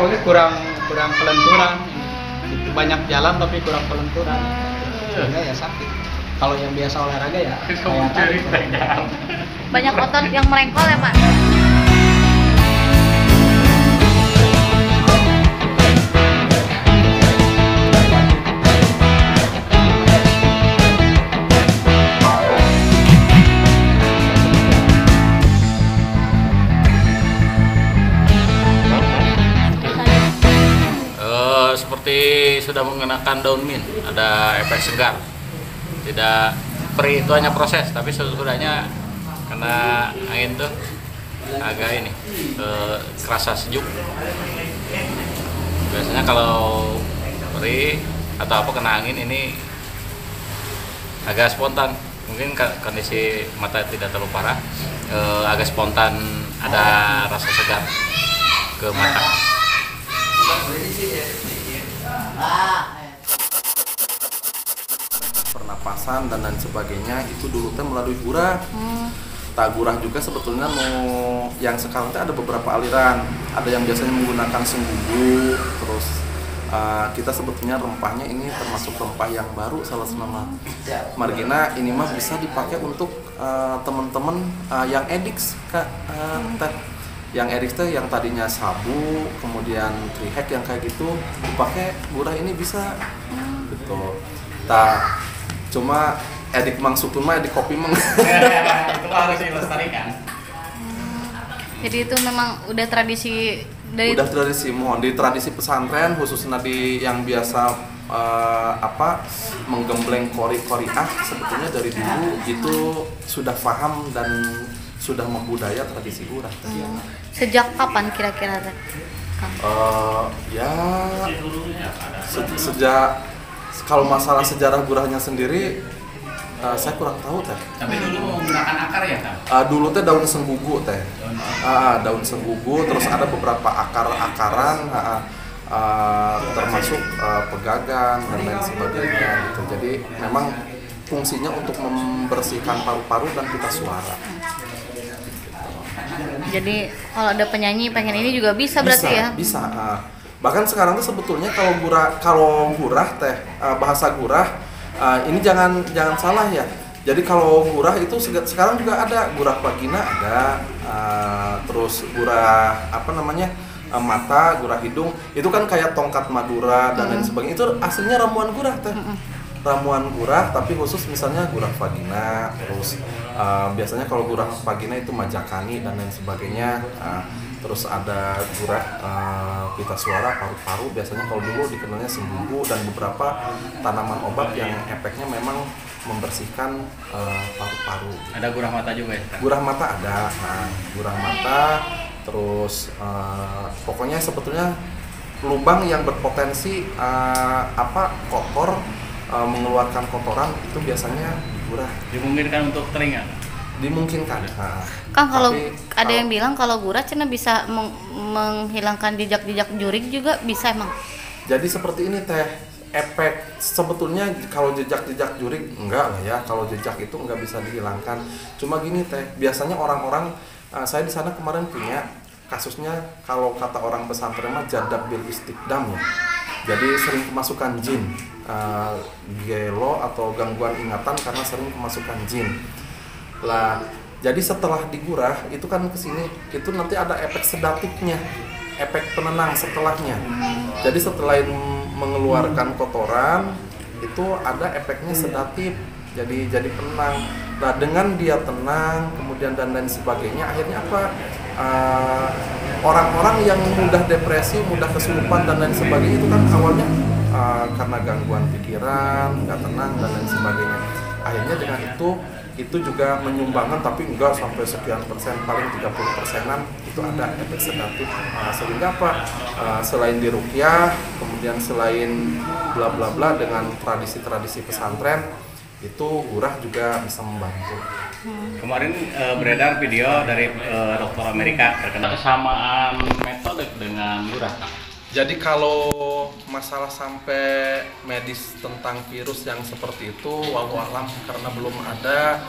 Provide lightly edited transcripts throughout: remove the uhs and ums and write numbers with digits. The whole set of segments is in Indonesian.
ini kurang kelenturan. Banyak jalan tapi kurang kelenturan. Sehingga ya sakit. Kalau yang biasa olahraga ya kayak tadi. Banyak otot yang merengkol ya, Pak? Seperti sudah mengenakan daun mint, ada efek segar. Tidak perih, itu hanya proses, tapi sesudahnya kena angin tuh agak ini kerasa sejuk. Biasanya kalau perih atau apa kena angin ini agak spontan. Mungkin kondisi mata tidak terlalu parah, agak spontan ada rasa segar ke mata. Pernapasan dan lain sebagainya itu dulu teh melalui gurah. Tak gurah juga sebetulnya mau yang sekarang teh ada beberapa aliran. Ada yang biasanya menggunakan senggugu, terus kita sebetulnya rempahnya ini termasuk rempah yang baru salah nama Margina. Ini mah bisa dipakai untuk teman-teman yang ediks Kak teh. Yang edik teh yang tadinya sabu, kemudian trihek yang kayak gitu, dipakai gurah ini bisa, gitu. Tak cuma edik mang sukun mah edik kopi mang. Itu harus dilestarikan. Jadi itu memang udah tradisi dari. Udah tradisi, mohon di tradisi pesantren khususnya di yang biasa menggembleng kori-koriah sebetulnya dari dulu itu sudah paham dan sudah membudaya tradisi gurah. Sejak kapan kira-kira, Kang? Ya sejak kalau masalah sejarah gurahnya sendiri saya kurang tahu teh. Tapi dulu menggunakan akar ya, Kang? Dulu teh daun senggugu teh. Daun senggugu, terus ada beberapa akar-akaran termasuk pegagan dan lain sebagainya gitu. Jadi memang fungsinya untuk membersihkan paru-paru dan pita suara. Jadi kalau ada penyanyi pengen ini juga bisa berarti ya? Bisa. Bahkan sekarang tuh sebetulnya kalau gurah teh bahasa gurah ini jangan salah ya. Jadi kalau gurah itu sekarang juga ada gurah vagina ada, terus gurah mata, gurah hidung itu kan kayak tongkat Madura dan lain sebagainya. Itu aslinya ramuan gurah teh. Ramuan gurah tapi khusus misalnya gurah vagina, terus biasanya kalau gurah vagina itu majakani dan lain sebagainya, terus ada gurah pita suara, paru-paru, biasanya kalau dulu dikenalnya senggugu dan beberapa tanaman obat yang efeknya memang membersihkan paru-paru. Ada gurah mata juga ya? Gurah mata ada, gurah mata, terus pokoknya sebetulnya lubang yang berpotensi kotor, mengeluarkan kotoran itu biasanya gurah. Dimungkinkan untuk telinga? Dimungkinkan. Kang, kalau ada yang bilang kalau gurah cina bisa menghilangkan jejak-jejak jurik juga bisa emang? Jadi seperti ini teh, efek sebetulnya kalau jejak-jejak jurik enggak lah ya, kalau jejak itu enggak bisa dihilangkan. Cuma gini teh, biasanya orang-orang, saya di sana kemarin punya kasusnya kalau kata orang pesantren mah jadab bil istiqdam ya. Jadi sering kemasukan jin, gelo atau gangguan ingatan karena sering kemasukan jin. Lah, jadi setelah digurah itu kan kesini, itu nanti ada efek sedatifnya, efek penenang setelahnya. Jadi setelah mengeluarkan kotoran itu ada efeknya sedatif, jadi penenang. Nah dengan dia tenang, kemudian dan lain sebagainya, akhirnya apa? Orang-orang yang mudah depresi, mudah kesurupan dan lain sebagainya itu kan awalnya karena gangguan pikiran, nggak tenang dan lain sebagainya. Akhirnya dengan itu juga menyumbangkan, tapi enggak sampai sekian persen, paling 30%-an itu ada efek sedatif. Sehingga apa? Selain diruqyah, kemudian selain bla bla bla dengan tradisi-tradisi pesantren, itu gurah juga bisa membantu. Kemarin beredar video dari dokter Amerika terkena kesamaan metode dengan gurah. Jadi kalau masalah sampai medis tentang virus yang seperti itu, wallahu alam, karena belum ada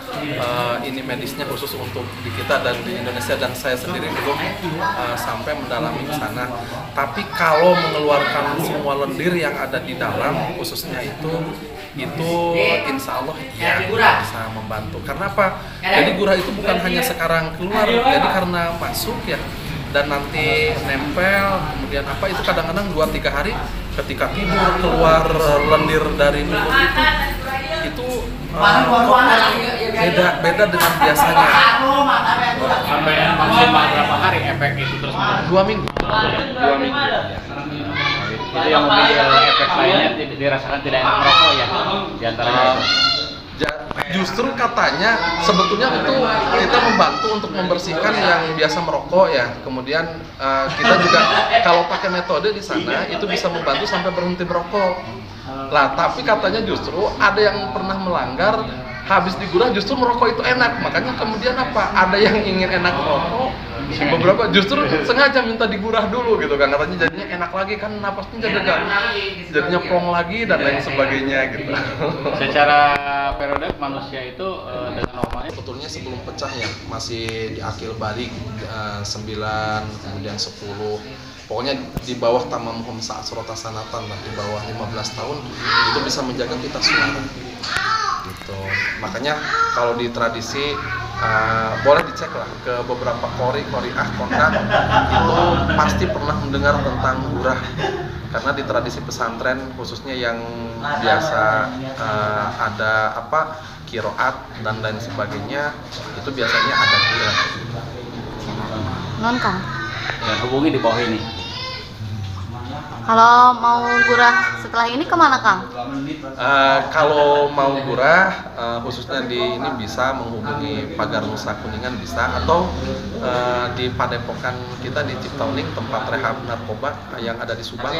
ini medisnya khusus untuk di kita dan di Indonesia, dan saya sendiri belum sampai mendalami ke sana. Tapi kalau mengeluarkan semua lendir yang ada di dalam, khususnya itu insya Allah ya bisa membantu. Karena apa? Jadi gurah itu bukan hanya sekarang keluar, jadi karena masuk ya, dan nanti nempel, kemudian apa itu kadang-kadang 2-3 hari ketika tidur keluar lendir dari mulut itu beda dengan biasanya. Sampai maksimal berapa hari efek itu terus? 2 minggu. 2 minggu. Itu yang mungkin efek lainnya dirasakan tidak enak merokok ya, diantaranya itu. Justru katanya sebetulnya itu kita membantu untuk membersihkan yang biasa merokok ya. Kemudian kita juga kalau pakai metode di sana itu bisa membantu sampai berhenti merokok. Lah tapi katanya justru ada yang pernah melanggar, habis digurah justru merokok itu enak. Makanya kemudian apa? Ada yang ingin enak merokok, beberapa justru sengaja minta digurah dulu gitu kan, katanya jadinya enak lagi kan, napasnya jadinya plong lagi dan lain sebagainya gitu. Secara periode manusia itu dengan normalnya Sebetulnya sebelum pecah ya masih di akil balik 9 kemudian 10, pokoknya di bawah tamam homsa surata sanatan lah, di bawah 15 tahun itu bisa menjaga pita suara gitu. Makanya kalau di tradisi boleh dicek lah ke beberapa koriah kondak itu pasti pernah mendengar tentang gurah, karena di tradisi pesantren khususnya yang biasa ada apa kiroat dan lain sebagainya itu biasanya ada gurah. Non Kang, ya, hubungi di bawah ini. kalau mau gurah setelah ini kemana Kang? Kalau mau gurah khususnya di ini bisa menghubungi Pagar Nusa Kuningan bisa, atau di padepokan kita di Cipta Uning tempat rehab narkoba yang ada di Subang.